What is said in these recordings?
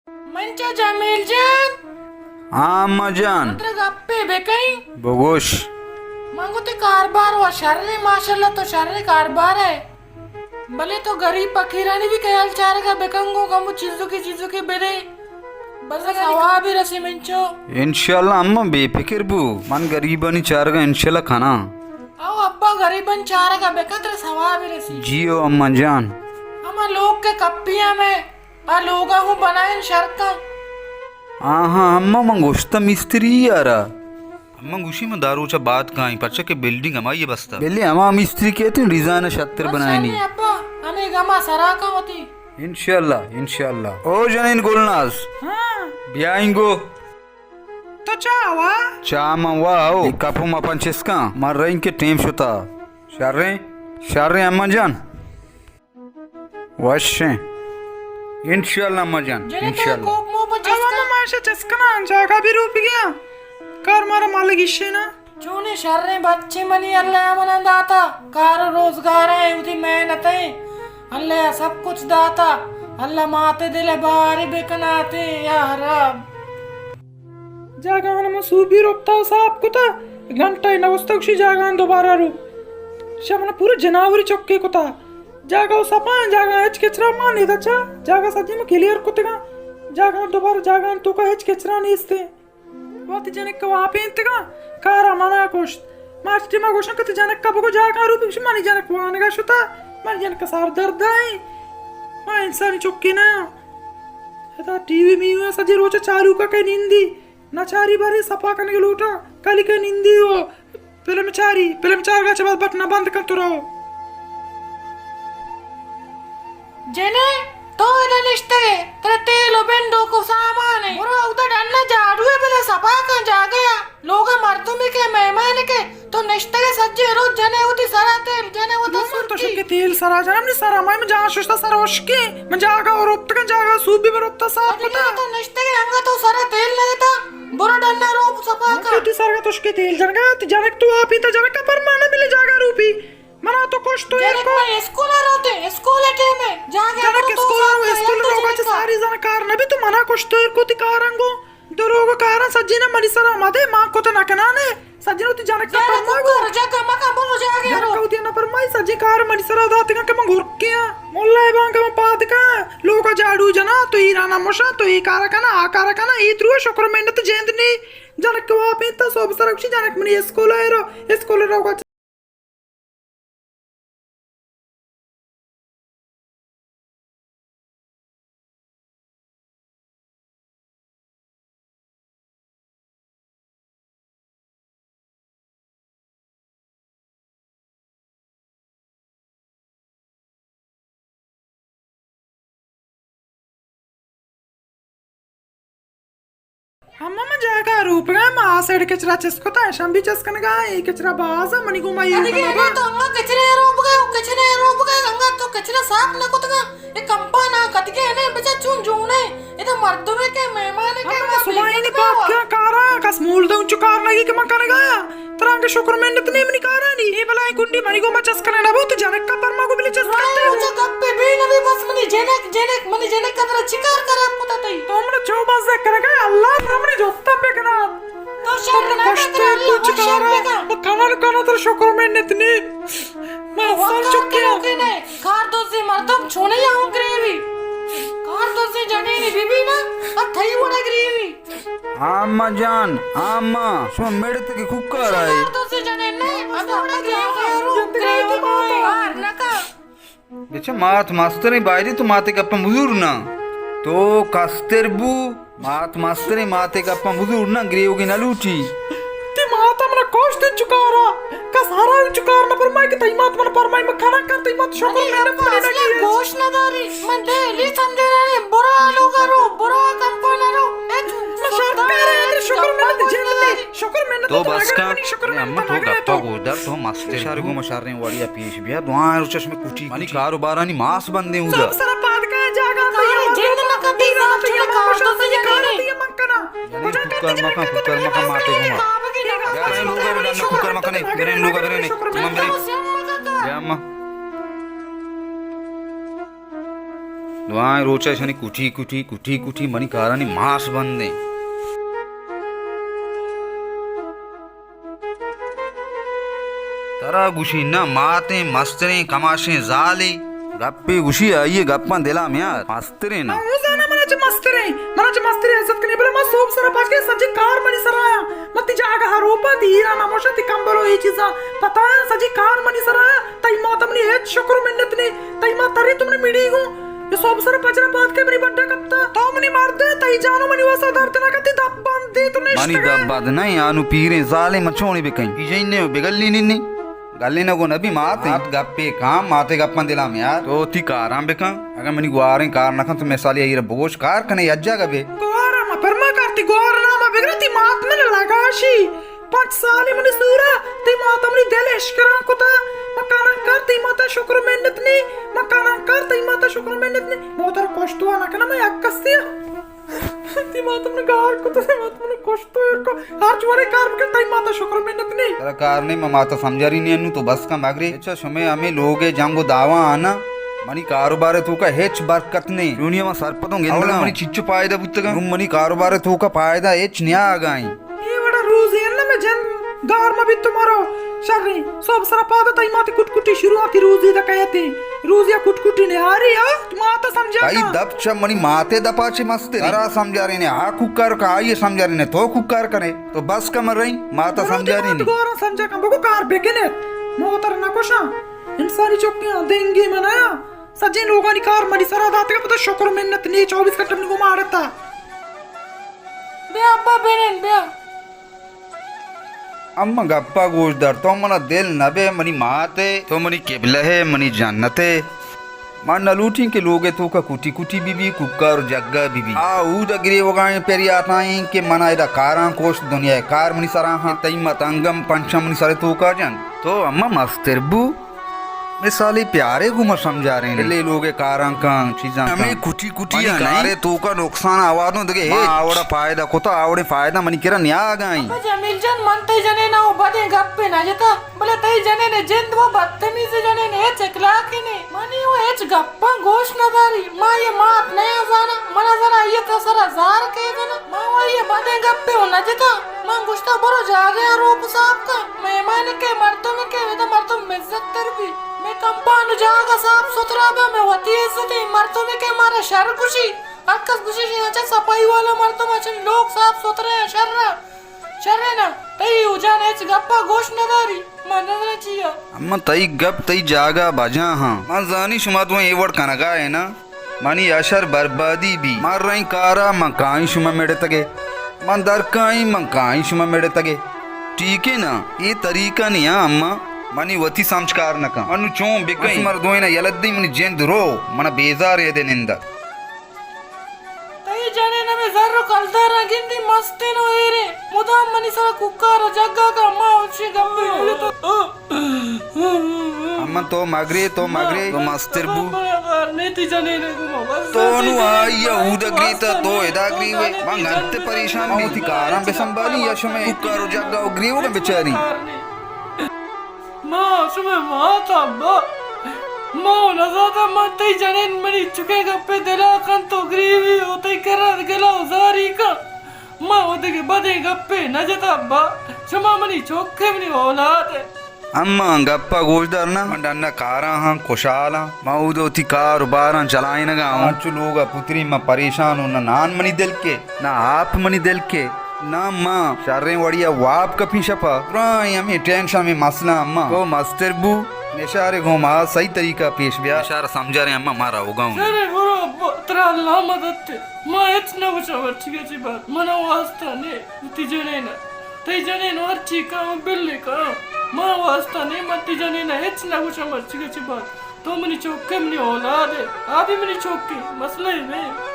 मंचा जमील जान अम्मा जान गप्पे बेकई बगोश मंगो ते कारबार हुआ शर्रे माशाल्लाह तो शर्रे कारबार है भले तो गरीब फकीरानी भी कयाल चारेगा बेकंगो कमु चीजों की बेरे बस सवाब ही रसी मंचो इंशाल्लाह अम्मा बेफिक्र बू मन गरीबनी चारगा इंशाल्लाह खाना आओ अब्बा गरीबन चारेगा बेकत्र सवाब ही रसी जियो अम्मा जान हम लोग के कप्पिया में आ लोगा हूँ बनाए शर्का हाँ अम्मा मंगोश्ता मिस्त्री यारा अम्मा गुशी में दारूचा बात कहाँ पच्चा के बिल्डिंग हमारी बस्ता पहले हमा मिस्त्री कहते हैं डिजाइन शतर बनाए नहीं अब्बा हमें गमा सराका होती इंशाल्लाह ओ जनीन गुलनाज हाँ बियाइंगो तो चावा चामा वाओ कापू मापन चेस्का मार रही के टेम शुता शारे अम्मा जान वश्य इंशाल्लाह अम्मा जान इंशाल्लाह माशा चस्कना जागा भी रूप गया कार मारा मालिक इश्शे ना चूने शर्रे बच्चे मनी अल्लाह मना दाता कार रोजगार है उदी मेहनत है अल्लाह सब कुछ दाता अल्लाह माते दिले बारी बेकनाते या रब जागान मसूबी रोकता साहब को था घंटा ही नवस्तक्षी जागान दोबारा रू शमन पूरे जनावरी चौके को था जागा सपान जागा एच केचरा मान नहीं था जागा सजी में क्लियर कुतगा जागा दोबारा जागा तो का एच केचरा नहीं इसते वाति जनक का वापे इंतगा कारा मना कोश मास्टी मा गोशन कते जनक का बगो जागा रूप बिश मानी जनक वाने का शुता मानी जनक का सार दर्द है मा इंसान चौकी ना था टीवी में हुआ सजी रोचा चालू का कहीं निंदी नचारी बारी सपा करने के लूटा कली का निंदी हो फिल्म चार का चबाद बटना बंद कर तो रहो जेने तो इधर निश्ते तेरे तेल बेंडो को सामान है बुरा उधर डरना झाड़ू है पहले सपा का जा गया लोग मर्दुमी के मेहमान के तो निश्ते के सज्जे रोज जने होती सारा तेल जने होता तो शुके तेल सारा जन्म नहीं सारा मैं जहाँ शुष्टा सारा उश्के मैं जागा और रोपता का जागा सूबी में रोपता साफ पता तो निश्ते के अंगा तो सारा तेल लगता बुरा डरना रोप सपा का तो सारा तो उश्के तेल जनगा तो जनक तू आप ही तो जनक का परमाना मिले जागा रूपी मना तो कुछ तो यार को स्कूल रहते स्कूल टीम में जाके स्कूल रोगा च सारी जन कार नबी तो मना कुछ तो यार को तिकारंगो दरोग कारण सज्जीना मरिसरा मादे मां को तो ना कनाने सज्जीनो ती जनक का परमागो जग मका बोलो जागे यार को ती ना परमाई सज्जी कार मरिसरा दात का म घुरकिया मोल्ला बांग म पाद का लोग जाडू जना तो ई राना मोशा तो ई कारकना आ कारकना ई त्रुवा शुक्र मेंडत जेंदनी जनक को वापे तो सब सरक्षी जनक मनी स्कूल रोगा अम्मा मैं जागा रूप गया मां सेड कचरा चस्को ता शंभी चस्कन गा ए कचरा बाजा मनी को माई अरे तो अम्मा कचरे रूप गए गंगा तो कचरा साफ न कुतगा ए कंपा ना कटके ने बचा चुन जूने ए तो मर्दों में के मेहमान के मैं सुनाई नहीं बात क्या कारा कस मूल दो चुकार नहीं के मकान गया तरंग शुक्र में इतने में निकारा नहीं ए भलाई कुंडी मनी को मचस करना बहुत जनक का परमा को मिले चस करते हो गप्पे भी नबी बस मनी जनक का तरह शिकार करे पता तई तो हमने 24 से कर गए अल्लाह हमने जोता पे करा तो शर्म कष्ट कुछ करा वो खाना तो शुक्र में इतने मैं सन चुके ने कार दो से मर्दम छोने आऊं ग्रेवी कार दो से जने ने बीबी ना अथई वड़ा ग्रेवी अम्मा जान अम्मा सो मेरे तक कुकर आए कार दो से जने ने अथई ग्रेवी मार नका बेचा मात मास्टर बायरी तो माते कप्पा मुजूर ना तो कास्तेरबू मात मास्टर माते कप्पा मुजूर ना ग्रेव की नलूटी ते माता मन कोष्ट चुकारा का सारा चुकार न परमाई के तई मात मन परमाई में खाना कर तई मत शुक्र मेरे पड़ी ना की गोश न दारी मन डेली संदे रे बुरा लोग रो बुरा कंपन रो तो बस का अम्मा तो गप्पा गोदर तो मास्टर शारे को मशारे वाड़िया पेश बिया दुआर उचश में कुटी मानी कारोबारानी मास बंदे उदा सब सारा पाद का जागा तो जिंद न कदी ना चुने कार तो से जाने ये मक्कना कुकर मका माते घुमा यार लोग बड़न कुकर मका नहीं गरे लोग गरे नहीं मम्मी या अम्मा दुआएं रोचा शनि कुठी कुठी कुठी कुठी मनी कारानी मास बंदे तरा गुशी ना माते मस्तरे कमाशे जाले गप्पे गुशी आइए गप्पा दिला में यार मस्तरे ना उजाना मनाचे मस्तरे इज्जत कने बरे मा सोप सरा पाके सजी कार मनी सराया मती जागा हरोपा दीरा ना मोशा ती कंबलो ये चीजा पता है सजी कार मनी सराया तई मा तमनी एक शुक्र मिन्नत ने तई मा तरी तुमने मिडी गो ये सोप सरा पजरा बात के मनी बड्डा कत्ता तो मनी मार दे तई जानो मनी वसा दर्द ना कती दब बंदी तूने मनी दब बद नहीं आनु पीरे जाले मचोणी बे कहीं इजने बेगल्ली निन्नी गल्ली ना को नबी माते गप्पे काम माते गप्पन दिला में यार तो ती कारां बेका अगर मनी गुआरे कार नखन तो मैं साली आई बोझ कार कने यज्जा गबे गोरा मा परमा करती गोरा ना मा बिगरती मात में लगाशी 5 साल मनी सूरा ती मात मनी दिल इश्करा कुता मकान करती माता शुक्र मेहनत नी मकान करती माता शुक्र मेहनत नी मोतर कोष्टवा ना कना मैं अक्कस्ती ती माता मने कार कुता ती माता मने कोष्टो को हर जुवारे कार के ती माता शुक्र मेहनत नी तेरा कार नहीं माता समझारी नहीं अन्नु तो बस का मागरे अच्छा समय हमें लोगे जंगो दावा आना मनी कारोबार तू का हेच बरकत ने दुनिया में सरपतों गेंदा मनी चिच्चू पायदा बुत्तगा मनी कारोबार तू का फायदा हेच न्या आगाई ये बड़ा रूज है ना मैं जन गार में भी तुम्हारो शर्री सब सरा पादा तई माती कुटकुटी शुरुआती रूजी दा कहते रूजिया कुटकुटी ने आ रही है तुम आता समझा भाई दब छ मनी माते दपाचे मस्ते तारा समझा रहे ने आ कुकर का आइए समझा रहे ने तो कुकर करे तो बस का मर रही माता समझा रही नहीं गोरा समझा का बको कार बेगने मोतर ना कोशा इंसानी चौकियां देंगे मनाया सजे लोगों ने कार मरी सरा दाते का पता शुक्र मेहनत नहीं 24 घंटे में घुमा रहता बे अब्बा बेनेन बे अम्मा गप्पा गोशदार तो मना दिल नबे मनी माते तो मनी किबला है मनी जन्नते मन नलूटी के लोगे तो का कुटी कुटी बीबी कुकर जग्गा बीबी आ ऊद अग्रे वगाए पेरी आताएं के मना इदा कारां कोश दुनिया कार मनी सरा हां तई मतंगम पंचम मनी सरे तो का जन तो अम्मा मस्तरबू मैं साले प्यारे घुमा समझा रहे हैं ले लोगे कारां का चीज़ां हमें कुटी कुटी कारे तो का नुकसान आवाज़ों दगे हे आवड़ा फायदा को तो आवड़े फायदा मनी किरा न्या गई जमील जन मन तई जने ना बदे गप्पे ना जता बोले तई जने ने जिंद वो बदतमीज जने ने चकला के ने मनी वो हेच गप्पा गोश न दारी मां ये मात नया जाना मना जाना ये तो सरा जार के देना मां वो ये बदे गप्पे हो ना जता मां गुस्ता बरो जागे रूप साहब का मेहमान के मर्दों में के तो मर्दों में इज्जत कर भी मैं कंपाउंड जागा साफ सुथरा बे मैं होती इज्जत मर्दों में के मारे शर खुशी अक्कस खुशी अच्छा सफाई वाला मर्दों में लोग साफ सुथरे हैं शर्र ना तई उजान एच गप्पा गोश नदारी मनना चाहिए अम्मा तई गप तई जागा बजा हां मां जानी शुमा तो ये वर्ड कनगा है ना मानी अशर बर्बादी भी मार रही कारा मकाई शुमा मेड़े तगे मन दरकाई मकाई शुमा मेड़े तगे ठीक है ना ये तरीका नहीं है अम्मा मनी वती संस्कार नका मनु चों बिकई मर दोइना यलद्दी मनी जेंद रो मन बेजार ये देनिंद तई जाने न में जर्रो कलदार गिंदी मस्ते नो एरे मुदाम मनी सरा कुक्कार जग्गा का मां उची गम्बे तो अम्मा तो मगरे तो मस्तरबू नेति जाने ने गुमो बस तो नु आया उदग्री तो एदाग्री वे मंगंते परेशान में थी कारां बे संभाली यश में कुक्कार जग्गा उग्री वो बेचारी मां सुमे माता बा मां नजाता मत जने मनी चुके गप्पे दिला कन तो ग्रीवी होते करा गला उजारी का मां होते के बदे गप्पे न जता बा सुमा मनी चोखे मनी औलाद अम्मा गप्पा गोशदार ना मंडना कारा हां खुशाला माउदो थी कारोबार चलाए ना गांव लोग पुत्री में परेशान हो ना नान मनी दिल के ना आप मनी दिल के ना माँ शर्रे वड़िया वाप कपी शपा पुरानी हमें टेंशन में मसला अम्मा तो मस्तरबू निशारे घुमा सही तरीका पेश बिया निशारा समझा रहे अम्मा मारा होगा अरे बरो तरा अल्लाह मदद मां इतना बचा ठीक है बात मना वास्ता ने उती जने ना तई जने न अर्ची का बिल्ले का मां वास्ता ने मती जने ना इतना बचा ठीक है बात तो मनी चौके मनी औलाद है आप ही मनी चौके मसला है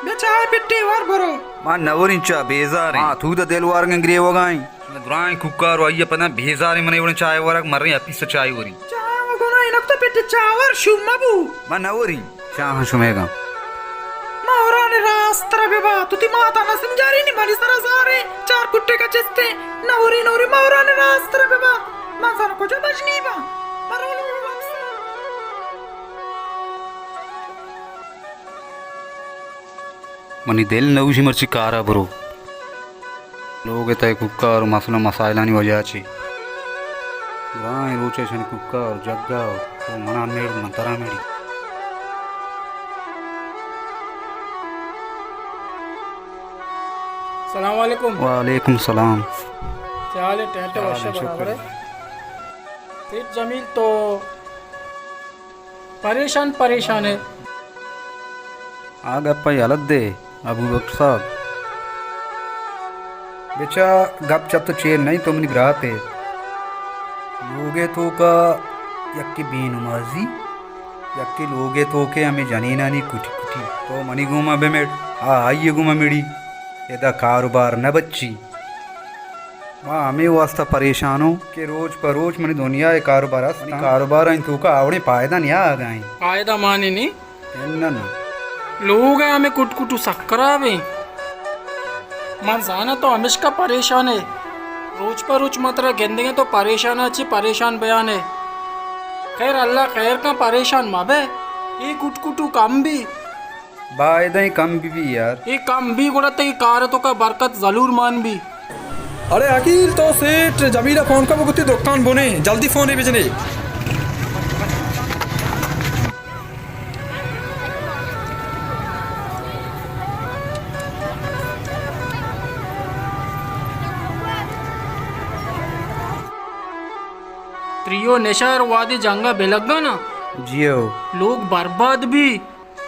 में चाय पिट्टी वार भरो मां नवरिंचा बेजार हां तू द दिल वार गंगरे वगाई दुराई कुकार वाया पना बेजार मने वन चाय वार मर रही अपी से चाय वरी चाय वगोना इनक तो पिट्टी चावर शुमबू मां नवरी चाह शुमेगा मां औराने रा रास्त्र बेबा तुती माता ना समझारी नी मनी सरा सारे चार कुट्टे का चिस्ते नवरी नवरी मावरा ने रास्त्र बेबा मांसाना को जो बजनी बा मरोलो मनी दिल नवशी मर्ची कारा बरो लोग तय कुक्का और मसला मसाइलानी वजह ची वाई रोचे शन कुक्का और जग्गा तो मना मेड़ मंतरा मेड़ी सलाम वालेकुम। वालेकुम सलाम। क्या हाल है? टेंट वर्ष बराबर है। फिर जमील तो परेशान परेशान है। आग अपा अलग दे अबू बकर साहब बेचा गप चप तो चेर नहीं तो मनी बरात है लोगे तो का यक्की बेनुमाजी यक्की लोगे तो के हमें जानी नानी कुटी कुटी तो मनी घूमा बेमेड आइए घूमा मेड़ी एदा कारोबार न बच्ची वहाँ हमें वास्ता परेशान हो कि रोज पर रोज मनी दुनिया है कारोबार तो का आवड़े फायदा नहीं आ गए फायदा माने नहीं ना लोग हैं हमें कुट कुटू सक्करा भी मनसाना तो हमेशा परेशान है रोज पर रोज मात्रा गेंदेंगे तो परेशान अच्छी परेशान बयान है खैर अल्लाह खैर का परेशान माबे ये कुट कुटू कम भी बायदा ही कम भी यार ये कम भी गुड़ते की कार तो का बरकत जरूर मान भी अरे अकील तो सेठ जमीला फोन का बुगती दुकान बोने जल्दी फोन है बेचने त्रियो नेशर वादी जंगा बेलगा ना जियो लोग बर्बाद भी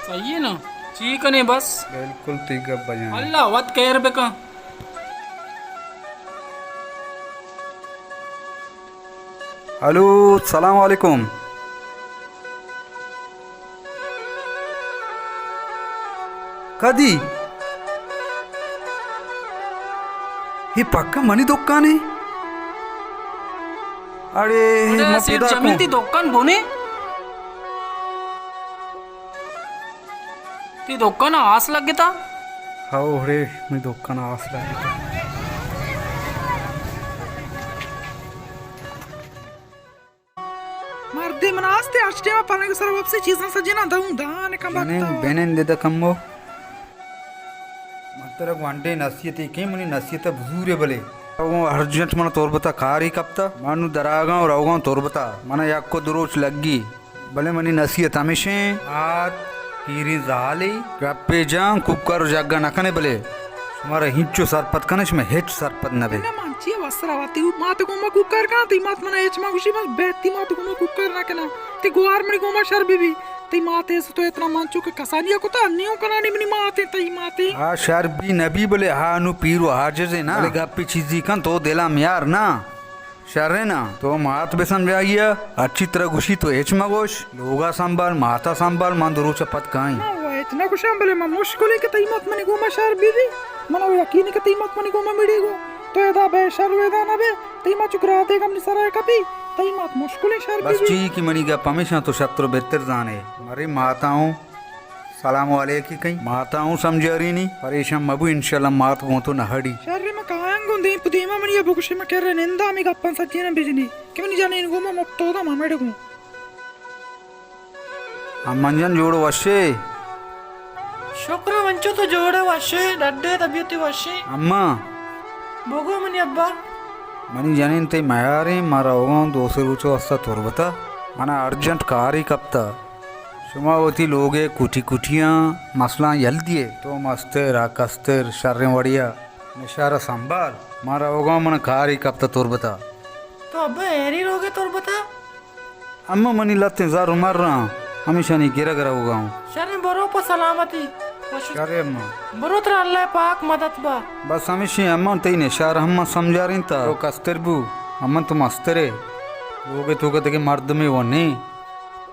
सही है ना ठीक है नहीं बस बिल्कुल ठीक है बजान अल्लाह वत कहर बेका हेलो सलाम वालेकुम कदी ये पक्का मनी दुकान है अरे सिर्फ जमीन थी दुकान बोने ती दुकान आस लग गया था हाँ रे मैं दुकान आस लगी मर्दे मनास्ते आष्टे में पाने के सर वापसी चीज़ें सजना दाऊं दाने का बेनेन बत्ता बेनेन दे दा कम्बो मतलब वांडे नसीहत के मनी नसीहत बुजूरे बले वो अर्जेंट मन तोर बता कारी कप्ता मानु दरागा और आवगा तोर बता मना याक को दुरोच लगी भले मनी नसीहत हमेशा आत हीरी जाली गप्पे जां कुकर जग्गा नकने भले तुम्हारा हिंचो सरपत कनश में हिट सरपत न बे ना मानची वस्त्रावती माते को मा कुकर का ती मात मना एच मा खुशी मत बेती माते को मा कुकर ना केना ती गुआर मनी को मा शर्बी भी ती माते से तो इतना मानचो के कसानिया को तो अन्नियों कनानी मनी माते ती माते हाँ शर्बी नबी बोले हाँ नु पीरो हाजे ना बोले गप्पी चीजी कन तो दिला में यार ना शर्रे ना तो मात बे समझा गया अच्छी तरह घुसी तो एच मगोश लोगा संभाल माता संभाल मान दुरू चपत काई ना वो इतना कुछ बोले मा मुश्किल है कि ती मात मनी को मा शर्बी भी मना वो यकीन के ती मात मनी को मा मिडी गो तो एदा बे शर्वेदा ना बे ती मा चुकरा दे कमनी सराय कभी ती मात मुश्किल है शर्बी बस भी ची की मनी का पमेशा तो शत्रु बेहतर जाने मरे माताओं सलाम वालेकुम कहीं माताओं समझ रही नहीं परेशान मबू इंशाल्लाह मात वो तो नहड़ी शर्री में कायांगो दे पुदीमा मनी अबु कुछ में कर निंदा मी गप्पन सच्ची ना बिजनी कि मनी जाने इनको मा मुक्तो दा मामेड़ को अम्मंजन जोड़ो वशे शुक्र मंचो तो जोड़े वशे डड्डे तबियती वशे अम्मा बोगो मनी अब्बा मनी जाने ते मयारे मारा होगा दोसर ऊंचो अस्ता तोरबता मना अर्जेंट कारी कप्ता शुमावती लोगे कुटी कुटियां मसला यल दिए तो मस्तर आकस्तर शर्रे वड़िया निशारा संभाल मारा होगा मन कारी कप्ता तोरबता तो अब्बा एरी रोगे तोर बता अम्मा मनी लते जार मर रहा हमेशा नहीं गिरा गिरा होगा हूँ शर्रे बरो पर सलामती अरे अम्मा बरो तर अल्लाह पाक मदद बा बस हमेशा अम्मा तई निशार हम समझा रही था तो कस्तर बू अम्मा तुम अस्तरे लोगे तो कहते कि मर्द में वो नहीं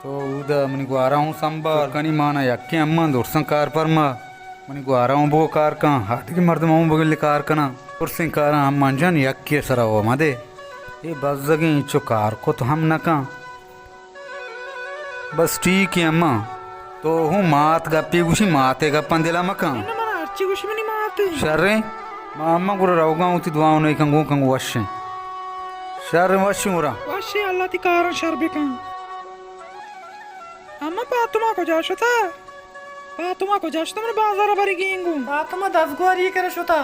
तो उदा मनी को आ रहा हूँ संभाल कनी माना यक्के अम्मा दोर्सन कार पर मा मनी को आ रहा हूँ बो कार का हाथ की मर्द माऊँ बगल कार कना दोर्सन कार हम मंजन यक्के सरा हो मदे ये बस जगह चो कार को तो हम न का बस ठीक है अम्मा तो हूँ मात गप्पी गुशी माते गप्पन दिला मका ना मना अच्छी कुछ भी नहीं मारते शर्रे मामा गुरा राउगा उती दुआओं नहीं कंगो वश्य शर्रे वश्य मुरा वशी अल्लाह ती कारण शर्बे का अम्मा पातुमा को जाशता मैं बाजार भरी गेंगू बातमा 10 गोरी करे शोता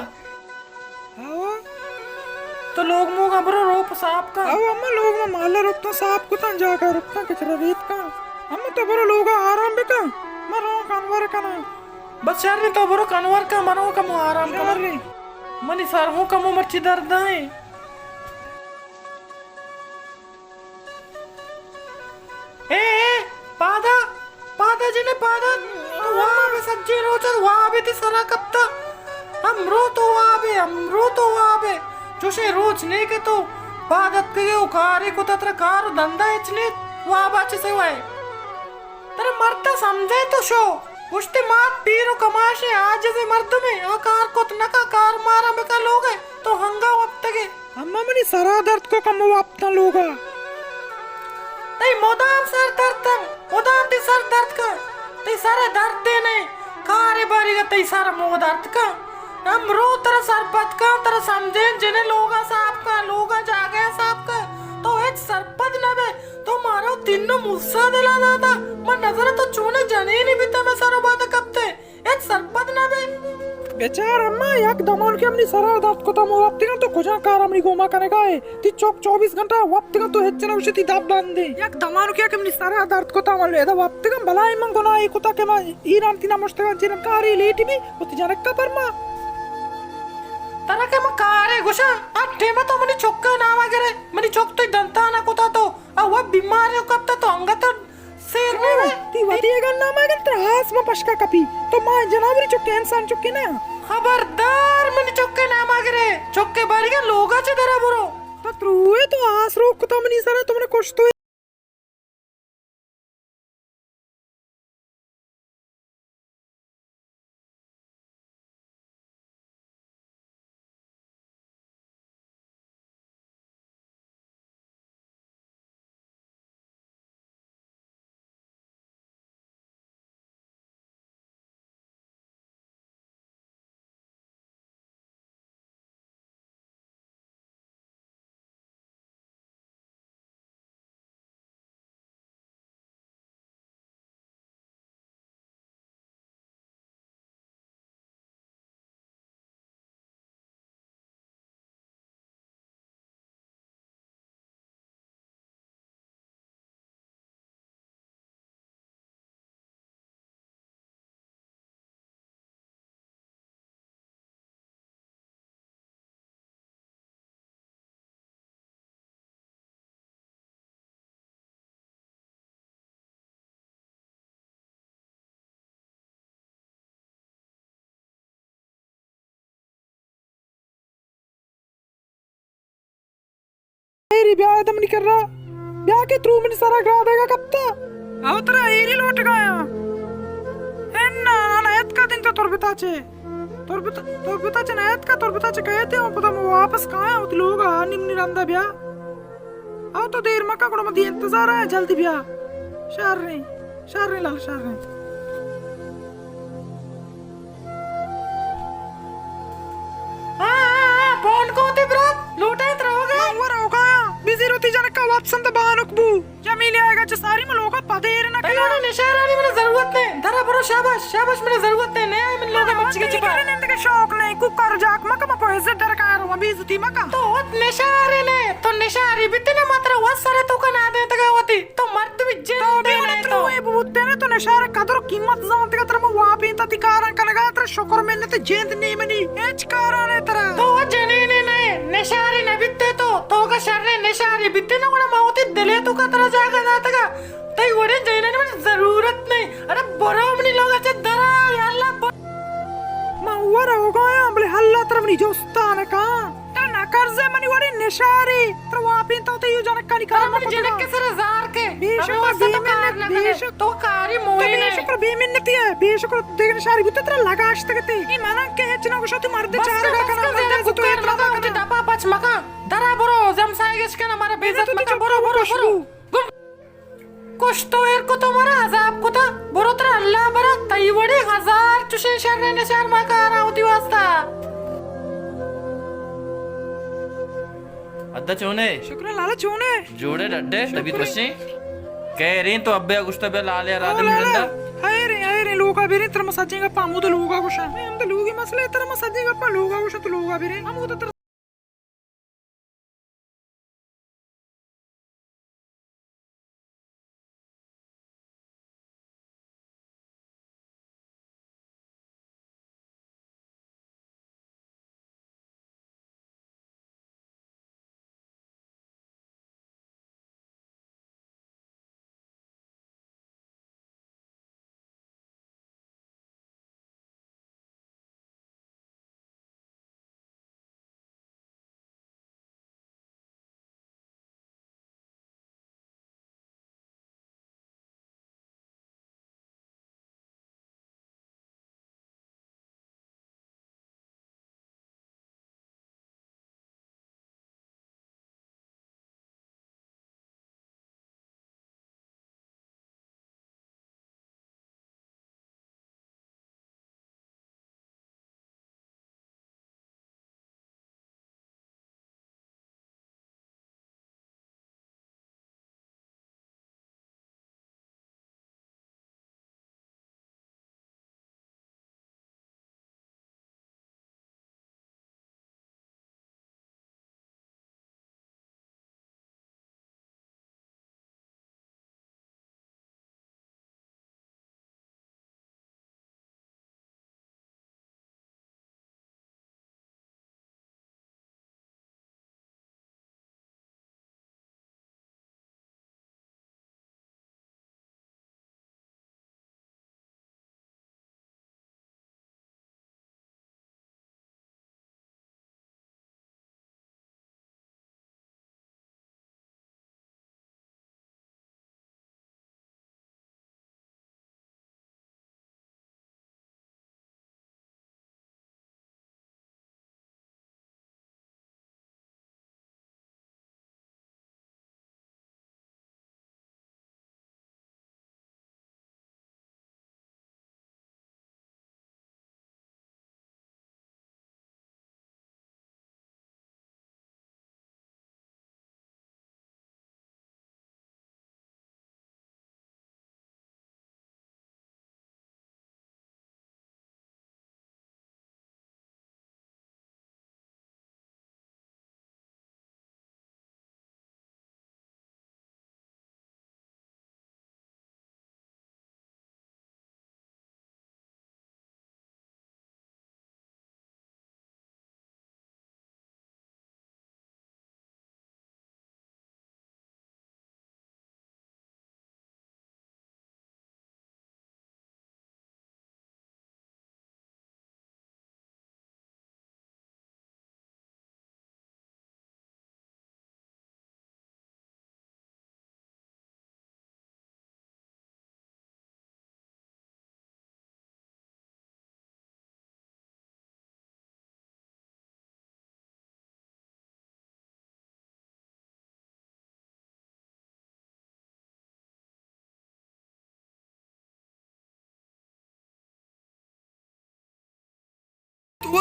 आओ तो लोग मुंह गबरो रोप साफ का आओ अम्मा लोग में माला रुकता साफ को तं जाकर रुकता कचरा रेत का अम्मा तो बरो लोग आराम भी का मरो कानवर का ना बस शर्रे तो बरो कनवर का मरो का मु आराम का शर्रे मनी सर हूं का मु मच्छी दर्द है ए पादा जी ने पादा वहाँ पे सब्जी रोचा वहाँ पे थी सरा कप्ता हमरो तो वहाँ पे जोशे रोज ने के तो पादत के उखारे को तत्र कार धंधा इचले वहाँ बाचे से हुआ है तेरे मरता समझे तो शो पुष्टि मात पीरो कमाशे आज से मर्द में आकार को नका कार मारा में का लोग है तो हंगा वक्त के अम्मा मनी सरा दर्द को कम वापता लोगा तई मोदाम सर दर्द मोदाम ती सर दर्द का तई सारे दर्द देने कारे बारी का तई सारा मो दर्द का हम रो तेरा सरपत का तेरा समझे जिन्हें लोगा साहब का लोगा जागे साहब का तो एक सरपत न बे तो मारो तीनों मुस्सा दिला दादा मैं नजर तो चूने जाने नहीं बीता मैं सारा बात कबते एक सरपत न बे बेचार अम्मा एक दमान के हमनी सरा दर्द को तम वापतिगा तो कुजा कार हमनी गोमा करे गाए ती चौक 24 घंटा वापतिगा तो हेचना उसे ती दाब बांधे एक दमान के हमनी सरा दर्द को तम ले दा वापतिगा भलाई मंगोना ई कुता के मा ई नाम ती नमस्ते जिन कारी लेटी भी उती जनक का परमा तरा के मैं कारे गुशा अट्ठे में तो मनी चौका ना वगैरे मनी चौक तो दंता ना कुता तो अब वह बीमारियों कब तो अंगा तो शेर में वे ती वतीगा ना मगर त्रास में पशका कपी तो मां जनावरी चुके इंसान चुके ना खबरदार मनी चौके ना वगैरे चौके बारी के लोगा चे तेरा बुरो पत्रुए तो आस रोक को तमनी सरा तुमने कुछ तो मेरी ब्याह दम नहीं कर रहा ब्याह के थ्रू मैंने सारा गा देगा कब तक आओ तेरा एरी लौट गया एन्ना नायत का दिन तो तोर बिताचे नायत का तोर बिताचे कहते हो पता मैं वापस कहाँ आऊँ तो लोग निम्न रंदा ब्याह आओ तो देर मक्का को मत इंतजार है जल्दी ब्याह शार नहीं लाल शार नहीं फोन को होते ब्रात लोटा इतना हो गया वर हो गया बिजी रोती जाने का वापसन तो बानुकबू जमीली आएगा जो सारी में लोग पदेर ना कहीं ना निशारानी मैंने जरूरत नहीं धरा भरो शाबाश मैंने जरूरत नहीं नया मैंने लोग मच्छी के चिपा निंद के शौक नहीं कुकर जाक मका मको इज्जत दरकार हो अभी इज्जती मका तो वत निशारे ने तो निशारी बितने मात्र वत सारे तो का ना दे तक होती तो मर्द भी जे तो भी उन्हें तो ये बूते ने तो निशारे कदर कीमत जानते का तरह वापी ता तिकारण कनगा तर शुक्र मैंने तो जेंद नहीं मनी एच कारा ने तरह तो वत जने ने नहीं निशारी न बिते तो का शर्रे निशारी बिते ना वड़ा मावती दिले तो का तरह जागा ना तक तई वड़े जने ने मैंने जरूरत नहीं अरे बड़ा मनी लोग अच्छे दरा याल्ला मां वरा हो गया हमले हल्ला तरह मनी जोस्तान का तना कर्जे मनी वड़ी निशारी तर वापी तो ते यू जनक का निकाल मनी जनक के सर हजार के बेशक तो कारी मोई ने बेशक बेमिन्नती है बेशक देख निशारी बिते तरह लगाश तकते ई माना के हेचना को शोती मार दे चार का कना मर्दन को तो इतना का डबा पच मका दरा बरो जम साइगस के ना मारा बेइज्जत मका बरो कुछ तो एर को तुम्हारा अजाब को था बरो तेरा अल्लाह बरा तई वड़े हजार चुशीन शर्रेने शहर में कारा होती वास्ता अद्दा चोने शुक्र लाला चोने जोड़े डड्डे तभी तोशी कह रही तो अब्बे अगुस्ता बे लाले राधे मिलंदा हाय रे लोगा बेरे तर मसाजेगा पामू तो लोगा कुछ मैं हम तो लोगी मसले तर मसाजेगा पा लोगा कुछ तो लोगा बेरे हम तो तू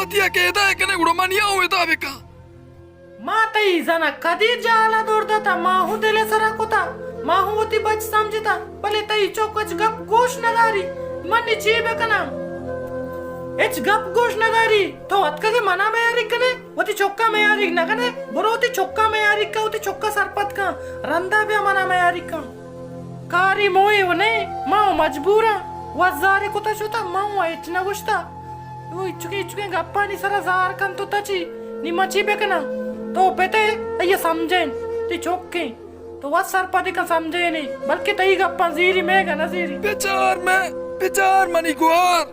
दिया कहता है कने गुड़मा नहीं आवे तो आवे का मातई जना कदीर जाला दोरदाता माहू दिले सराकोता माहू होती बच समझता भले तई चौकच गप गोश नगारी मन्नी चीबे कना एच गप गोश नगारी तो अतकगे मना में यारी कने होती चौका में यारी नगने बरोती चौका में यारी का होती चौका सरपत का रंदा बे मना में यारी का कारी मोए वने माऊ मजबूरा वजारे कोता चोता माऊ एच नगुस्ता वो इचुके गप्पा नी सरा जार कन तो तची नी मची बेकना तो पेते ये समझें ती चौके तो वह सरपति का समझे नहीं बल्कि तई गप्पा जीरी में का नजीरी बेचार मनी गुआर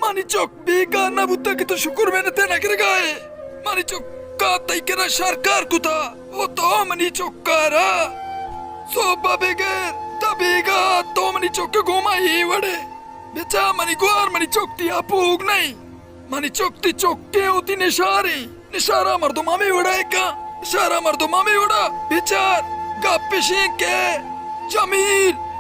मनी चौक बेकार ना बुद्धा की तो शुक्र मैंने तेना कर गए मनी चौक का तई करा सरकार को था वो तो मनी चौक करा सोबा बेगर तबेगा तो मनी चौक के घुमा ही वड़े बेचा मनी गुआर मनी चौकती आपूग नहीं मनी चौकती चौके होती निशारा मर्दों में उड़ाएगा निशारा मर्दों में उड़ा बेचार गप्पे के जमील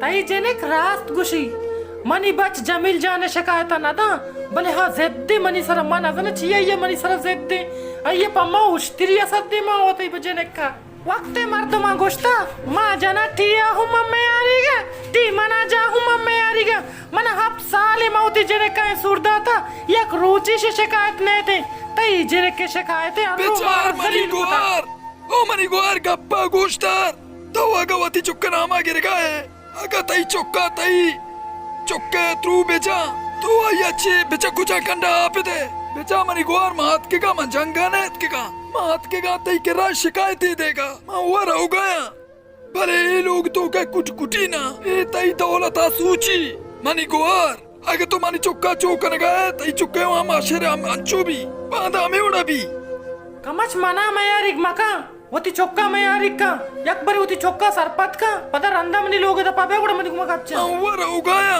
तई जेनेक रास्त गुशी मनी बच जमील जाने शिकायत ना दा भले हाँ जिद्दी मनी सर मन अजन चिया ये मनी सर जिद्दी अये पम्मा उश्तिरी असद्दी मा होती बजेनेक का वक्त मर्दमा गोश्ता मा जना टिया हूँ मम्मे यारीगा टी मना जा हूँ मम्मे यारीगा मना हब साले माउती जेनेक का सुरदा था एक रोची से शिकायत नहीं थे तई जेनेक के शिकायतें बेचार मनी गुआर ओ मनी गुआर गप्पा गोश्तार तो आगावती चुक्का नामा गिर गए अगर तई चुक्का तई चुक्के त्रू बेचा तो आई अच्छे बेचा कुचा कंडा आप दे बेचा मनी गुआर मात के का मंजंगा ने के का मात के का तई के राज शिकायत ही देगा मैं हुआ रह गया भले ये लोग तो क्या कुछ कुटी ना ये तई दौलत सूची मनी गुआर अगर तो मनी चुक्का चौकन गए तई चुक्के वहाँ माशरे हम अंचो भी बांधा में उड़ा भी कमच मना मैं यार एक मका वती चोक्का मैं यार एक का एक बार वती चोक्का सरपत का पता रंदा मनी लोग इधर पापे उड़ा मनी कुमा कच्चा वर हो गया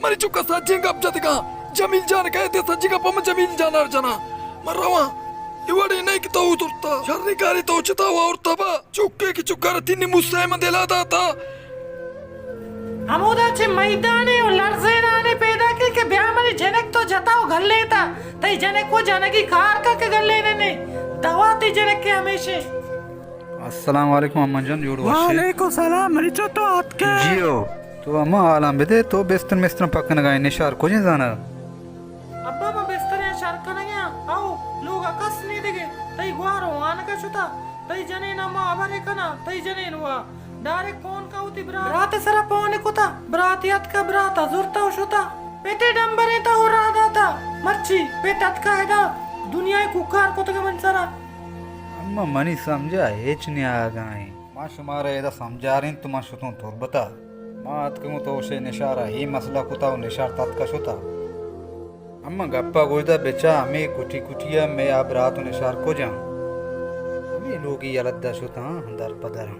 मरी चुक्का सज्जे का अब जाते का जमील जान कहते सज्जे का पम जमील जाना जना मरवा इवड़ी नहीं किता उतरता शर्रिकारी तो उचिता हुआ और तबा चुक्के की चुक्का रतीनी मुस्से में दिला था अमोदा चे मैदाने और लड़से नाने पैदा के ब्याह मनी जनक तो जताओ घर लेता तई जनक को जनक की खार का के घर लेने ने दवाती जनक के हमेशा अस्सलाम वालेकुम अम्मा जान जोड़ वाशे वालेकुम सलाम मरी चो तो हाथ के जियो तो अम्मा आलम बेदे तो बेस्तन मेस्तन पकन गए निशार को जे जाना अब्बा मैं बिस्तर है शर्कन गया आओ लोग अकस नहीं देगे तई गुआरो आन का छुता तई जने ना मा अबरे कना तई जने नुआ डायरेक्ट कौन का उती ब्रात सरा पौने कुता ब्रातियत का ब्रात जुरता उशुता पेटे डंबरे ता हो रहा दाता मच्छी पेटत का है दुनिया कुकार को तो के मनसरा अम्मा मनी समझा हेच ने आ गए मां शुमारे एदा समझा रहे तुम शुतो तोर बता मां अतकमो तो उसे निशारा ही मसला कुता निशार तात का शुता अम्मा गप्पा गोइदा बेचा हमें कुटी कुटिया में अब रात निशार को जा हमें लोग ही अलद्दा शुता अंदर पदर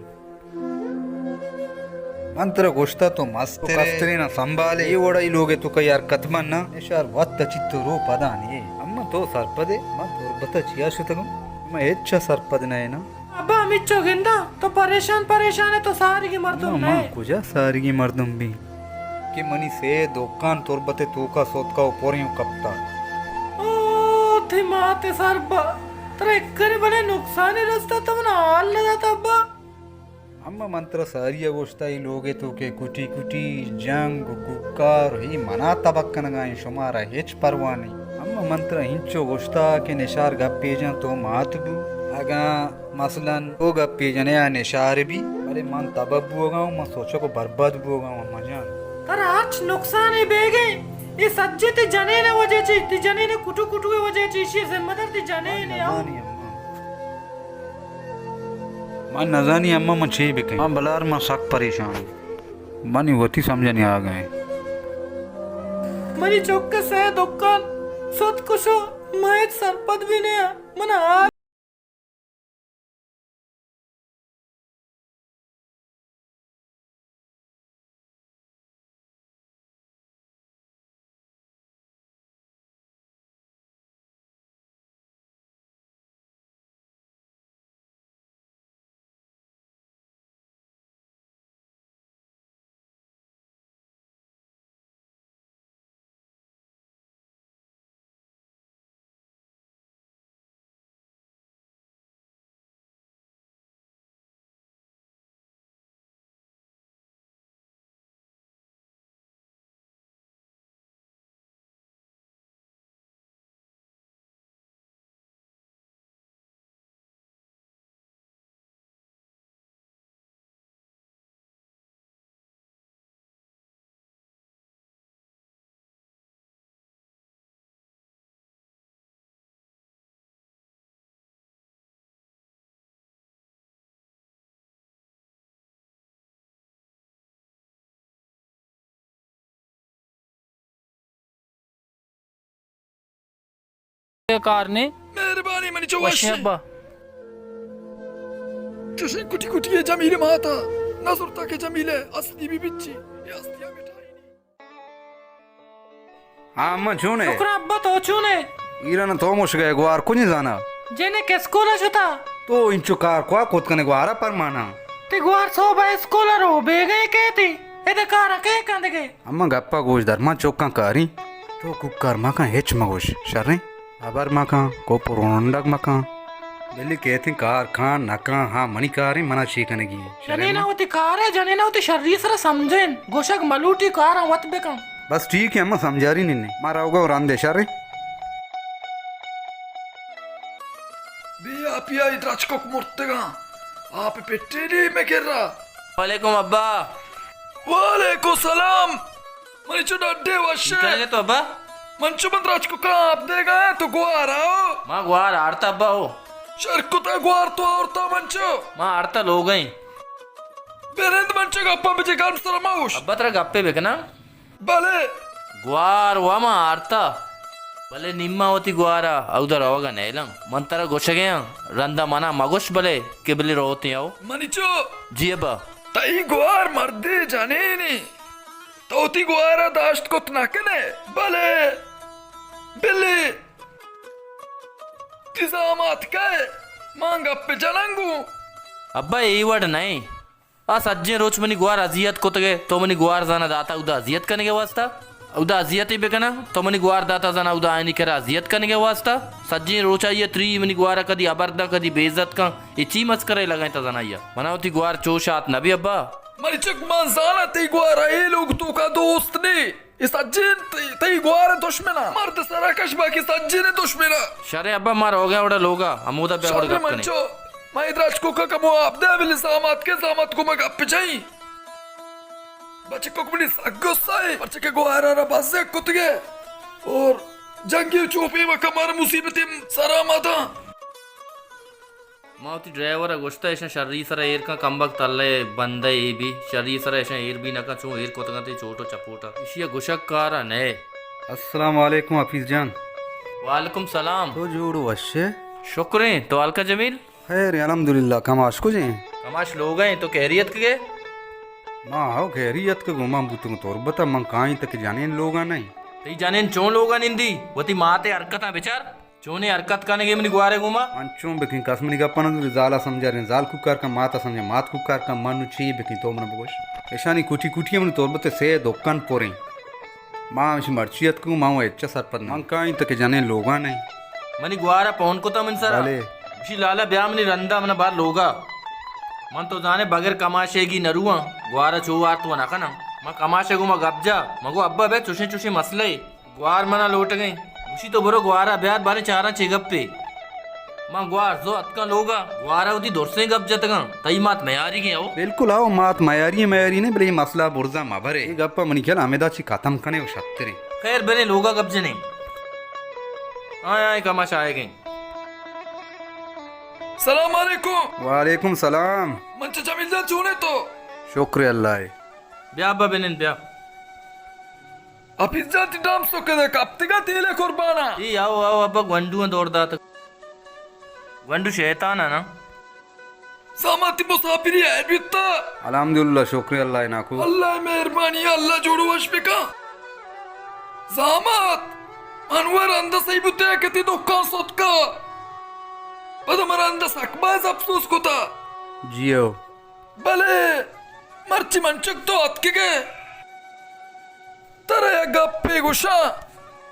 मंत्र गोश्ता तो मस्त कस्तरी ना संभाले ये वड़ा ही लोगे तो कई यार कतमन ना निशार वत चित्तो रो पदा नहीं अम्मा तो सरपदे मत तोर बता चिया शुतगम मैं अच्छा सरपद नहीं ना अब्बा मिच्चो गिंदा तो परेशान परेशान है तो सारी की मर्दुम मां नहीं कुजा सारी की मर्दम भी कि मनी से दुकान तोरबते तू का सोत का ऊपरियों कपता ओ थे माते सरबा तेरे करे बड़े नुकसान है रास्ता तुम ना हाल लगा था अब्बा अम्मा मंत्र सारी गोश्ता ही लोगे तो के कुटी कुटी जंग कुकार ही मना तबक्कन गाय शुमारा हेच परवाह नहीं अम्मा मंत्र हिंचो गोश्ता के निशार गप्पे जा तो मात भी अगा मसलन वो गप्पे जने या निशार भी अरे मन तबब होगा मैं सोचो को बर्बाद भी होगा अम्मा जान तेरा आज नुकसान है बेगे ये सज्जे ते जने ने वजह ची ते जने ने कुटू कुटू के वजह ची इसी जिम्मेदार ते जने ने आओ मैं नजानी अम्मा मैं छे भी कहीं मैं बलार मैं सक परेशान मनी वती समझ नहीं आ गए मनी चौक से दुकान सत कुशो मैं सरपद भी नहीं मना कारने मेहरबानी मनी वशे चौवाशी अब्बा तुझे कुटी कुटी है जमीले माता नजरता के जमीले असली भी बिच्ची ये असलिया मिठाई हाँ अम्मा छूने शुक्र अब्बा तो चूने ईरान तो मुश गए गुआर कुछ जाना जेने के स्कूल शुता तो इंचो कार को खुद कने गुआरा पर माना ते गुआर सो बाय स्कूल रो बेगे केती एदे कार के कंदगे अम्मा गप्पा गोश धर्मा चौका कारी तो कुकर मका हेच मगोश शर्रे अबर मका कोपर रोंडक मका बिल्ली कहती कार खान नका हाँ मनी कार ही मना ची कने की जने ना होती कार है जने ना होती शरीर सरा समझेन गोशक मलूटी कार वत बेकम बस ठीक है अम्मा समझा रही निन्ने मारा होगा और आंदे शर्रे बी आप या इद्राचकोक मुर्तेगा आप पेट्टेडी में केर्रा वालेकुम अब्बा वालेकुम सलाम मनिचो डड्डे वशे करेंगे तो अब्बा मंचो बंद्राचको का आप देगा तो गुआर आओ माँ गुआर आरता अब्बा हो शर्कुता गुआर तो औरता मंचो माँ आरता लो गई बेरेंद मंचो गप्पा बजे गान सरमाउश अब्बा तेरा गप्पे बेकना भले गुआर हुआ माँ आरता भले निम्मा होती गुआरा उधर होगा नेलंग मंतरा गोशगे रंदा मना मगोश भले के बिल्ली रोती आओ मनिचो जी अब्बा तई गुआर मर्दे जाने नी तोती गुआरा दाश्त को तनाकने भले बिल्ली तिजामात काय मांग पे जनंगू अब्बा यही वर्ड नहीं आ सज्जे रोज मनी गुआर अजियत को तगे तो मनी गुआर जाना दाता उदा अजियत करने के वास्ता उदा अजियत ही बेकना तो मनी गुआर दाता जाना उदा आयनी करा अजियत करने के वास्ता सज्जे रोचा ये त्री मनी गुआरा कदी अबरदा कदी बेइज्जत का इची मच करे लगाए ता जाना या मनावती गुआर चोशात नबी अब्बा मरिचक मांसाना तई गुआरा ये लोग तू का दोस्त ने इस अज्जिन तई गुआरा दुश्मना मर्द सारा कशबा की सज्जिन दुश्मना शरे अब्बा मार हो गया उड़ा लोगा अमूदा पे शर्रे गप मंचो मैं इद्राच को का कमो आप दे बिल सामात के सामात को मग अप जाई बच्चे को बड़ी सगोसाए बच्चे के गुआरा रा बसे कुतगे और जंगी चोपी में कमर मुसीबती सारा माता मावती ड्राइवर गोश्ता ऐसा शरीर सरा एयर का कमबक तल्ले बंदे ये भी शरीर सरा ऐसा एयर भी नका चो एयर को तंगते छोटो चपोटा इसी गुशक कारा ने अस्सलाम वालेकुम हफीज जान वालेकुम सलाम तो जोड़ो वश्य शुक्र है तो अलका जमील खैर अल्हम्दुलिल्लाह कमाश को जे कमाश लोग हैं तो कैरियत के मां हो खैरियत के गुमा बुतु तोर बता मन काई तक जाने लोगा नहीं तई जाने चो लोगा निंदी वती माते हरकता बेचार चोने हरकत करने के मनी गुआरे गुमा अंचों बेकिन कसमनी का पन जाला समझा रहे जाल कुकार का माता समझे मात कुकार का मन ची बेकिन तो मन बगोश ऐशानी कुटी कुटी मन तोर बते से दुकान पोरे मां इस मर्चियत को मां अच्छा सरपत मन काई तक जाने लोगा नहीं मनी गुआरा पौन को ता मन सरा भले उसी लाला ब्याह मनी रंदा मन बार लोगा मन तो जाने बगैर कमाशेगी नरुआ गुआरा चोवार तो ना कना मैं कमाशे गुमा गब्जा मगो अब्बा बे चुशे चुशे मसले गुआर मना लौट गई उसी तो बरो गुआरा ब्याह बारे चारा चेगप्पे मां गुआर जो अतका लोगा गुआरा उदी दौर से गप जतगा तई मात मयारी के आओ बिल्कुल आओ मात मयारी ने बले मसला बुर्जा माभरे एक गप्पा मनी खेल हमेदा ची खत्म कने वो शक्तरे खैर बने लोगा गप जने आए आए कमाश आए गई सलाम अलैकुम वालेकुम सलाम मंच जमील जा चूने तो शुक्र अल्लाह ब्याह अब्बा बेनन ब्याह अफिस जाती डाम सो कदे कप्तिगा तेले कुर्बाना ई आओ आओ अब्बा गंडू दौड़दा तक गंडू शैतान है ना सामाती मुसाफिरी है बित्ता अल्हम्दुलिल्लाह शुक्र अल्लाह नाकू अल्लाह मेहरबानी अल्लाह जोड़ो वशपिका जामात अनवर अंदा सही बुते कति दुकान सोतका पदमर अंदा सकबाज अफसोस कोता जियो भले मर्ची मंचक तो अतके गए तरह गप्पे गुशा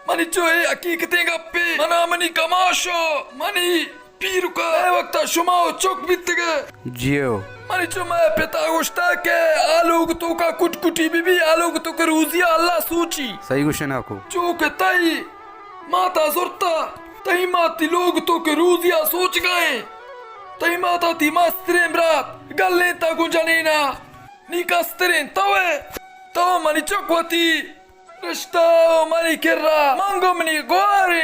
मनी जो है हकीकतें गप्पे मना मनी कमाशो मनी पीर का वक्त शुमाओ चौक बीत गए जियो मनी जो मैं पिता गुश्ता के आलोग तो का कुटकुटी बीबी आलोग तो का रूजिया अल्लाह सूची सही गुशे नाकू जो के तई माता सुरता तई माती लोग तो के रूजिया सोच गए तई माता ती मास्तरे ब्रात गल्ले ता गुंजनीना निकास्तरे तवे तो मनी चौकवती रिश्ता मनी किर्रा मांगो मनी गोरे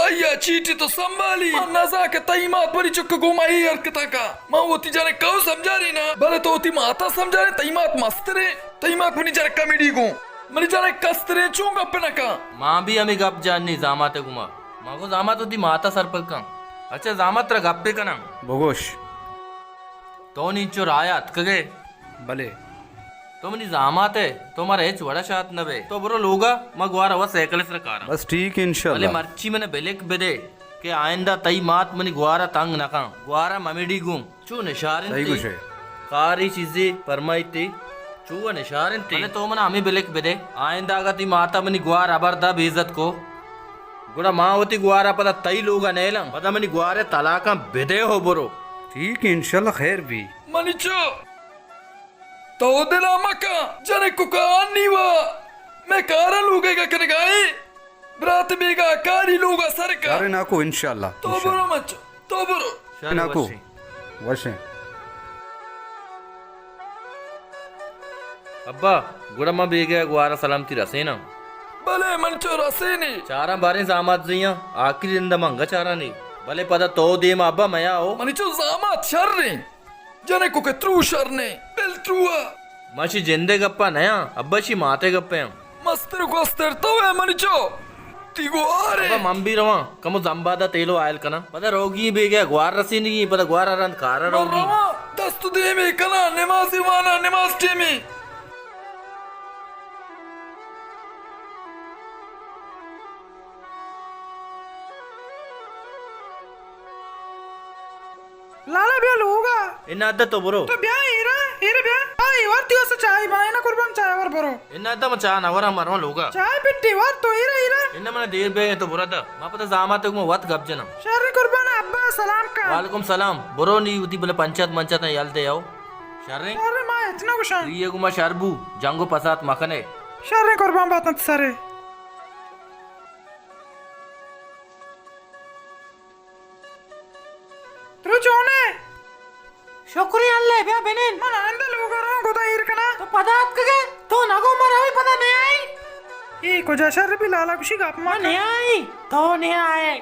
आया चीटी तो संभाली नजा के तई मात बड़ी चुक गोमाई हरकता का मां होती जाने कहो समझा रही ना भले तो होती माता समझा रहे तई मात मस्तरे तई मात मनी जाने कमेडी को मनी जाने कस्तरे चूंगा पे ना का माँ भी हमें गप जाननी जामाते गुमा माँ को जामात होती माता सरपल का अच्छा जामात रा गप्पे का ना बगोश तो नीचो राया अतक गए भले तो मनी जामात है तो मारा हेच वड़ा शात नबे तो बरो लोगा मा ग्वार अवा सैकल सर कार बस ठीक है अले इंशाल्लाह मर्ची मैंने बेलेक बेदे के आइंदा तई मात मनी ग्वारा तंग नका ग्वारा ममिडी गुम चू निशारिन सही ती कुछ है कारी चीजें परमाइती चू निशारिन ती तो मना हमें बेलेक बेदे आइंदा आगती माता मनी ग्वार अबरदा बेइज्जत को गुड़ा मावती ग्वारा पता तई लोगा नेलम पता मनी ग्वारे तलाका बेदे हो बरो ठीक है इंशाल्लाह खैर भी Manicho! Todela maka! Jane kuka anniwa! मैं कारा लोगेगा करेगाए ब्रात बेगा कारी लोगा सरका अरे ना को इंशाल्लाह तो बरो मचो तो बरो ना को वशे अब्बा गुड़म्मा बेगे ग्वारा सलामती रसेना भले मनचो रसेनी चारा बारे सामात जिया आखिरी दिन मंगा चारा नहीं भले पता तो दे मा अब्बा मया हो मनिचो जामात शर्रे जने कुके ट्रू शर्ने बिल ट्रूआ मशी जिंदे गप्पा नया अब्बा शी माते गप्पे हैं मस्तर कोस्तर तो है मनिचो तिगो आरे अब्बा मम्बी रवा कमो जंबादा तेलो आयल कना पता रोगी बेगे ग्वार रसी नहीं पता ग्वार रंद कारा रोगी दस्तु दे में कना नमाज़ी वाना नमाज टेमी लाला ब्या लोगा इन्ना अद्दा तो बरो तो ब्या हीरा ब्या आई वार दिवस चाय बनाए ना कुर्बान चाय वार बरो इन्ना अद्दा मचा नवरा मरवा लोगा चाय पिट्टी वार तो हीरा इन्ना मने देर बेगे तो बुरा था मा पता जामात को वत गप जना शर्री कुर्बान अब्बा सलाम का वालेकुम सलाम बरो नी उती बले पंचायत मंचात याल दे आओ शर्रे अरे माँ इतना कुशान रिये गुमा शरबू जंगो पसात मखने शर्री कुर्बान बात मत सारे तू चोने शुक्रिया अल्लाह ब्या बेनिन मन आंदा लोगा रो गोदा इरकना तो पदात के तो नगो मरावी पता नहीं आई ए को जा शर्री भी लाला कुशी गाप मा नहीं आई तो नहीं आए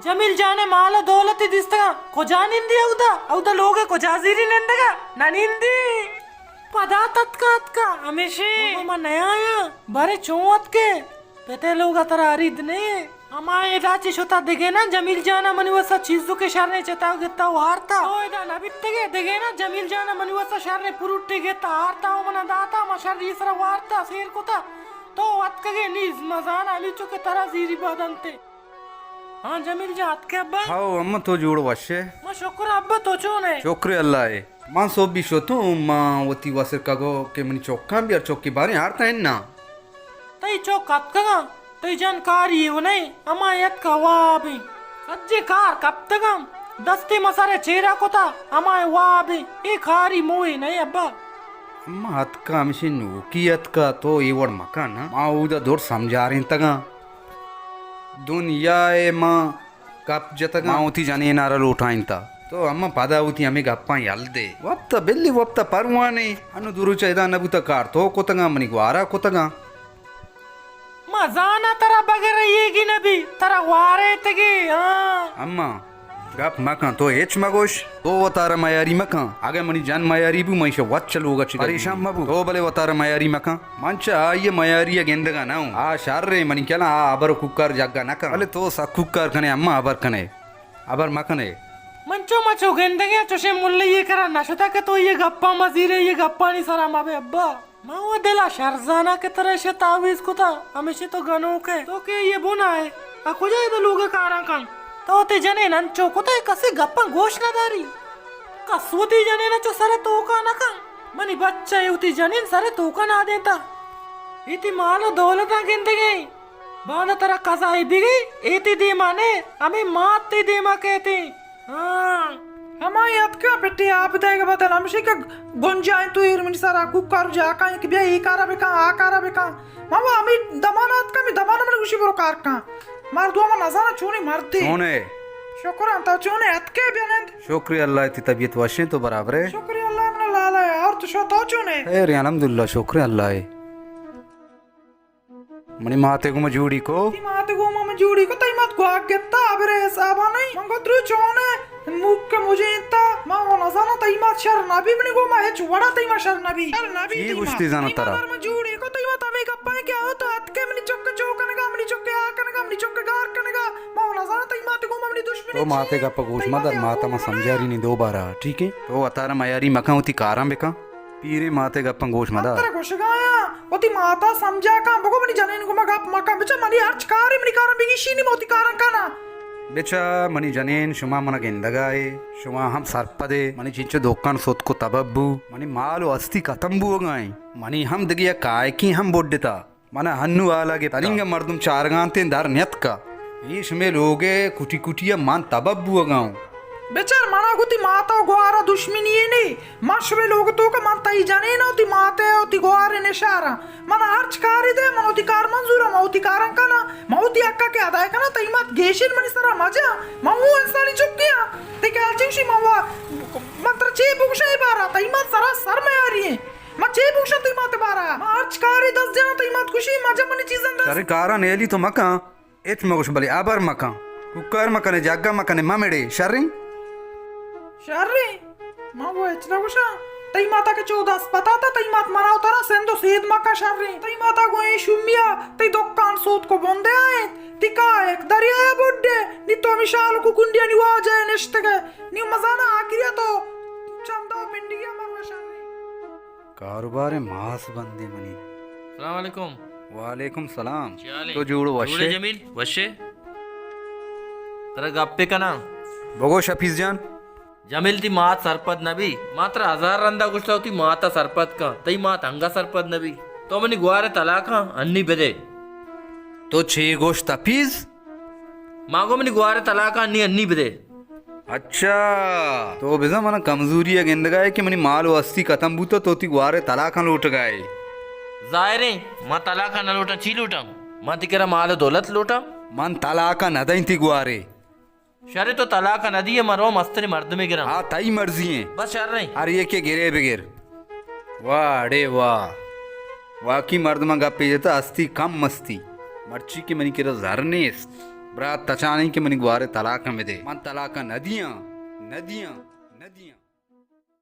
जमील जाने माल दौलती दिस्तगा को जानिंदी औदा लोगे को जाजीरी निंदगा ननिंदी पदातत का हमेशे ममा नया आया बारे चोवत के पेते लोग तरा अरिद ने हमारे राची शोता देगे ना जमील जाना मनिवसा चीजों के शरने चताव गेता वार्ता ओएदा नबित्तेगे देगे ना जमील जाना मनिवसा शरने पुरुट्टे गेता हारता मना दाता मशर इसरा वार्ता शेर कोता तो अतकगे नीज मजान अली चुके तरा जीरी बादंते हाँ जमील जा अतके अब्बा हाओ अम्मा तो जोड़ वशे मा शुक्र अब्बा तो चोने शुक्र अल्लाह है मां सो भी शो तो मां वती वसर कागो के मनी चौका भी और चौकी बारे हारता है ना तई चौक अतकगा तई जानकारी है नहीं अमायत का वाबी सज्जे कार कब तकम दस्ते मसारे चेहरा कोता अमाय वाबी ए खारी मोए नहीं अब्बा अम्मा हाथ का हमेशा नोकियत का तो ये वड़ मकान मां उदा दौड़ समझा रहे तगा दुनिया ए मां कप जतगा मां उती जाने नारा उठाइन ता तो अम्मा पादा उती हमें गप्पा याल दे वप्ता बिल्ली वप्ता परवाने अनु दुरु चैदा नबुता कार तो कोतगा मनी ग्वारा कोतगा मजाना तरा बगैर ये की नबी तरा वारे तगे हाँ अम्मा गप मका तो एच मगोश तो वतारा मयारी मका आगे मनी जान मयारी भी मैशे वत चलूगा चिका परेशान मबू तो भले वतारा मयारी मका मंचा ये मयारी गेंदगा ना आ शार्रे मनी क्या ना अबर कुकर जग्गा ना भले तो सा कुकर कने अम्मा अबर मकने मंचो मचो गेंदगे चोशे मुल्ले ये करा नशता के तो ये गप्पा मजीरे ये गप्पा नहीं सरा माबे अब्बा माँ दिला शरजाना के तरह से तावीज को था हमेशा तो गनों के तो के ये बुना है अकुजा ये तो लोग कारा कंग तो ते जने नंचो को तो कसे गप्पा गोश ना दारी कसुती जने ना चो सरे तो का ना कंग मनी बच्चा ये उती जने सरे तो का ना देता इती मालो दौलता गिनते गई बांधा तरह कसाई भी गई इती दी माने हमें मारती दी माँ कहती हाँ हमारी याद क्या बेटी आप देगा बता हमशी का गुंजाएं तो इर मिन सारा कुकर जाका एक बिया ई कारा बेका आ कारा बेका मामा हमें दमानात का मैं दमाना में खुशी बरो कार का मार दुआ में नजारा चूनी मरती सोने शुक्र अंता चूने अतके बियानंद शुक्रिया अल्लाह की तबीयत वशे तो बराबर है शुक्रिया अल्लाह ने लाला और तो शो तो चूने खैर अल्हम्दुलिल्लाह शुक्रिया अल्लाह है मनी माते को मजूड़ी को माते को मामा जूड़ी को तई मत को आगे ता अबरे साबा नहीं मंगो द्रु चोने मुक के मुझे इतना माँ वो नजाना तई मत शर नबी बने को माँ चुवड़ा तई मत शर नबी ये गुस्ती जाना तरा जूड़ी को तई मत हमें कप्पा क्या हो तो हाथ के मनी चौक चौकने का मनी चौक आ करने का मनी चौक गार करने का माँ वो नजाना तई मत को मनी दुश्मनी तो माते का पगोश मदर माता में समझा रही नहीं दोबारा ठीक है तो अतारा मयारी मका होती कारा बेका पीरे माते गप्पन गोश मदा तेरे कुछ गाया ओती माता समझा का बगो मनी जाने इनको मगा मका बिचा मनी अर्च कारी मनी कारण बिगी शीनी मोती कारण काना बेचा मनी जनेन शुमा मन गेंदगाए शुमा हम सरपदे मनी चिंचो दोकान सोत को तबब्बू मनी मालो अस्ति कतंबू गाय मनी हम दगिया काय की हम बोड्डेता मन हन्नु आलागे तरिंग मर्दुम चारगांते दार न्यत का ईश में लोगे कुटी कुटिया मान तबब्बू गाऊं बेचार मना गुती माता गोआरा दुश्मनी ये नहीं मशवे लोग तो का माता ही जाने ना ओती माते ओती गोआरे ने शारा मना अर्च कारी दे मन ओती कार मंजूरा मौती कारण काना मौती अक्का के आदाय काना तई मत गेशिन मनी सरा मजा मऊ इंसानी चुक्किया ते क्या चिंशी मवा मंत्र चे बुगशे बारा तई मत सरा सर में आ रही है मत चे बुगशे तई मत बारा अर्च कारी 10 जना तई मत खुशी मजा मनी चीजन दस अरे कारा नेली तो मका एत मगुश बली आबर मका कुकर मकने जग्गा मकने ममेडे शर्रिंग शर्री माँ वो इतना कुछ तई माता के 14 पता था तई मात मराव तरा सेंदो सेद माका शर्री तई माता गोई शुमिया तई दुकान सोत को बोंदे आए तिका एक दरिया बुड्डे नी तो मिशाल को कुंडिया नी वाजे निश्ते के नी मजाना आखिरिया तो चंदा पिंडिया मरवा शर्री कारोबार मास बंदे मनी सलाम वालेकुम वालेकुम सलाम चाले तो जोड़ जोड़े वशे जमील वशे तेरा गप्पे का ना बगो शफीज जान जमील ती मात सरपद नबी मात्र 1000 रंदा गुस्सा होती माता सरपद का तई मात अंगा सरपद नबी तो मनी गुआरे तलाका अन्नी बेदे तो छे गोश तफीज मागो मनी गुआरे तलाका अन्नी अन्नी बेदे अच्छा तो बिजा मन कमजोरी है गेंदगाए कि मनी माल वस्ती खत्म बूतो तोती गुआरे तलाका लूट गए जायरे मां तलाका न लूटा ची लूटा मां तिकेरा माल दौलत लूटा मन तलाका नदई थी गुआरे शरे तो तलाका नदी है मरो मस्तरी मर्द में गिरा हाँ तई मर्जी है बस शर नहीं अरे ये के गिरे बगैर वाह अरे वाह वाकी मर्द में गप्पे जेता अस्ती कम मस्ती मर्ची के मनी के जरने ब्रात तचाने के मनी गुआरे तलाका में दे मन तलाका नदियां नदियां नदियां